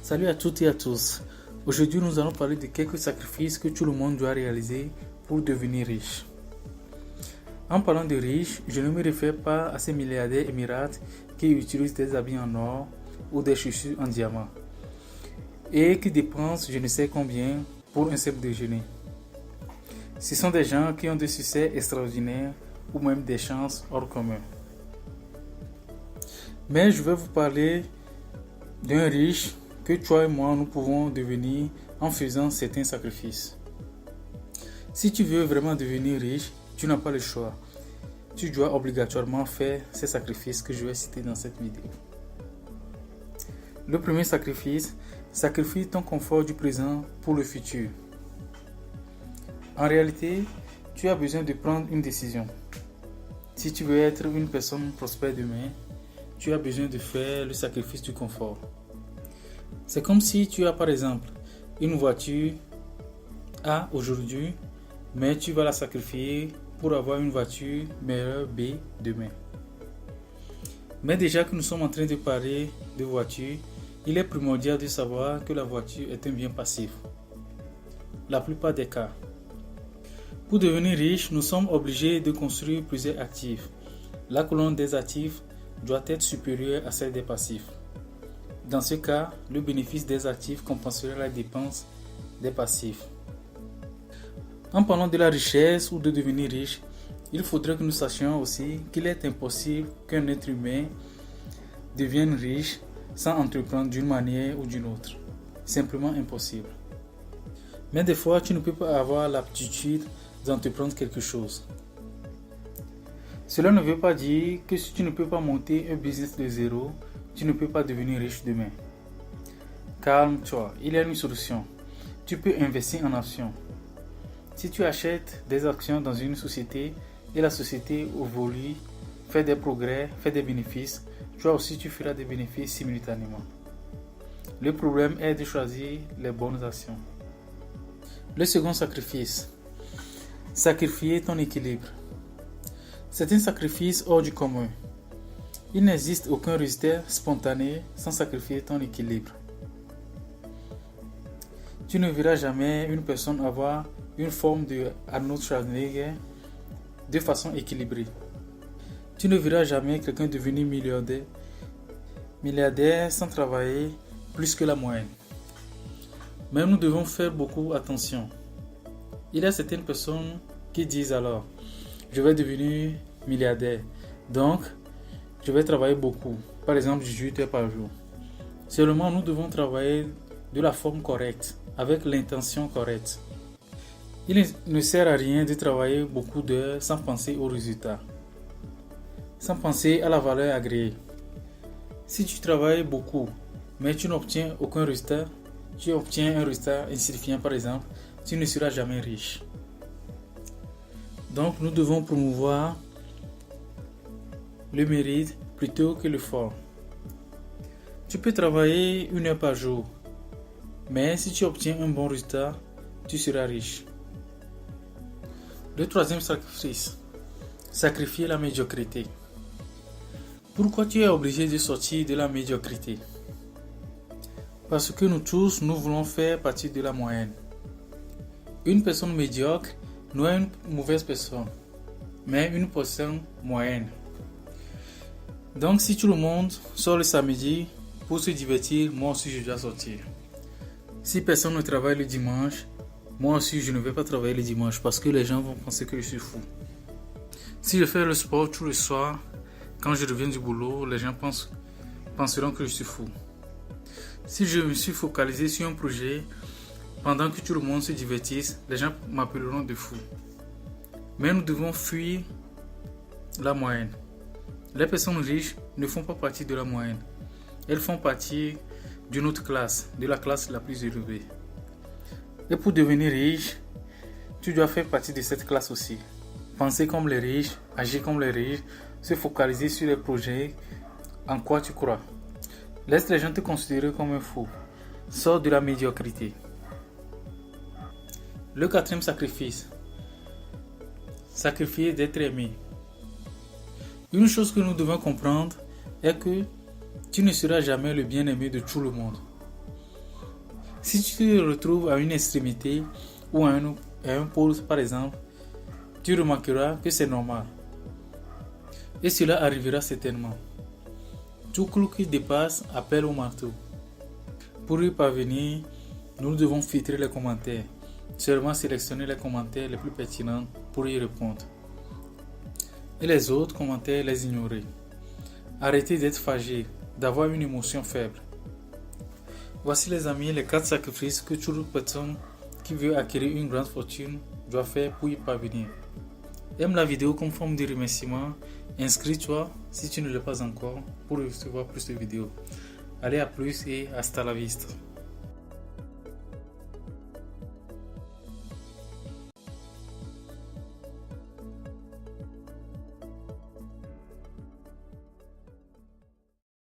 Salut à toutes et à tous. Aujourd'hui, nous allons parler de quelques sacrifices que tout le monde doit réaliser pour devenir riche. En parlant de riches, je ne me réfère pas à ces milliardaires émirates qui utilisent des habits en or ou des chaussures en diamant et qui dépensent je ne sais combien pour un simple déjeuner. Ce sont des gens qui ont des succès extraordinaires ou même des chances hors commun. Mais je vais vous parler d'un riche que toi et moi nous pouvons devenir en faisant certains sacrifices. Si tu veux vraiment devenir riche, tu n'as pas le choix. Tu dois obligatoirement faire ces sacrifices que je vais citer dans cette vidéo. Le premier sacrifice, sacrifie ton confort du présent pour le futur. En réalité, tu as besoin de prendre une décision. Si tu veux être une personne prospère demain, tu as besoin de faire le sacrifice du confort. C'est comme si tu as par exemple une voiture A aujourd'hui, mais tu vas la sacrifier pour avoir une voiture meilleure B demain. Mais déjà que nous sommes en train de parler de voiture, il est primordial de savoir que la voiture est un bien passif. La plupart des cas. Pour devenir riche, nous sommes obligés de construire plusieurs actifs. La colonne des actifs doit être supérieure à celle des passifs. Dans ce cas, le bénéfice des actifs compenserait la dépense des passifs. En parlant de la richesse ou de devenir riche, il faudrait que nous sachions aussi qu'il est impossible qu'un être humain devienne riche sans entreprendre d'une manière ou d'une autre. Simplement impossible. Mais des fois, tu ne peux pas avoir l'aptitude d'entreprendre quelque chose. Cela ne veut pas dire que si tu ne peux pas monter un business de zéro, tu ne peux pas devenir riche demain. Calme-toi, il y a une solution. Tu peux investir en actions. Si tu achètes des actions dans une société et la société évolue, fait des progrès, fait des bénéfices, toi aussi tu feras des bénéfices simultanément. Le problème est de choisir les bonnes actions. Le second sacrifice, sacrifier ton équilibre. C'est un sacrifice hors du commun. Il n'existe aucun résultat spontané sans sacrifier ton équilibre. Tu ne verras jamais une personne avoir une forme de Arnold Schwarzenegger de façon équilibrée. Tu ne verras jamais quelqu'un devenir milliardaire sans travailler plus que la moyenne. Mais nous devons faire beaucoup attention. Il y a certaines personnes qui disent alors, je vais devenir milliardaire, donc je vais travailler beaucoup, par exemple 18 heures par jour. Seulement, nous devons travailler de la forme correcte, avec l'intention correcte. Il ne sert à rien de travailler beaucoup d'heures sans penser au résultat, sans penser à la valeur agréée. Si tu travailles beaucoup, mais tu n'obtiens aucun résultat, tu obtiens un résultat insignifiant par exemple, tu ne seras jamais riche. Donc nous devons promouvoir le mérite plutôt que l'effort. Tu peux travailler 1 heure par jour, mais si tu obtiens un bon résultat, tu seras riche. Le troisième sacrifice, sacrifier la médiocrité. Pourquoi tu es obligé de sortir de la médiocrité? Parce que nous tous, nous voulons faire partie de la moyenne. Une personne médiocre n'est une mauvaise personne, mais une personne moyenne. Donc si tout le monde sort le samedi pour se divertir, moi aussi je dois sortir. Si personne ne travaille le dimanche, moi aussi je ne vais pas travailler le dimanche parce que les gens vont penser que je suis fou. Si je fais le sport tout le soir, quand je reviens du boulot, les gens penseront que je suis fou. Si je me suis focalisé sur un projet, pendant que tout le monde se divertisse, les gens m'appelleront de fou. Mais nous devons fuir la moyenne. Les personnes riches ne font pas partie de la moyenne. Elles font partie d'une autre classe, de la classe la plus élevée. Et pour devenir riche, tu dois faire partie de cette classe aussi. Penser comme les riches, agir comme les riches, se focaliser sur les projets en quoi tu crois. Laisse les gens te considérer comme un fou. Sors de la médiocrité. Le quatrième sacrifice, sacrifier d'être aimé. Une chose que nous devons comprendre est que tu ne seras jamais le bien-aimé de tout le monde. Si tu te retrouves à une extrémité ou à un pôle par exemple, tu remarqueras que c'est normal. Et cela arrivera certainement. Tout clou qui dépasse appelle au marteau. Pour y parvenir, nous devons filtrer les commentaires. Seulement sélectionner les commentaires les plus pertinents pour y répondre. Et les autres commentaires, les ignorer. Arrêtez d'être fâché, d'avoir une émotion faible. Voici les amis, les 4 sacrifices que toute personne qui veut acquérir une grande fortune doit faire pour y parvenir. Aime la vidéo comme forme de remerciement. Inscris-toi si tu ne l'es pas encore pour recevoir plus de vidéos. Allez, à plus et hasta la vista.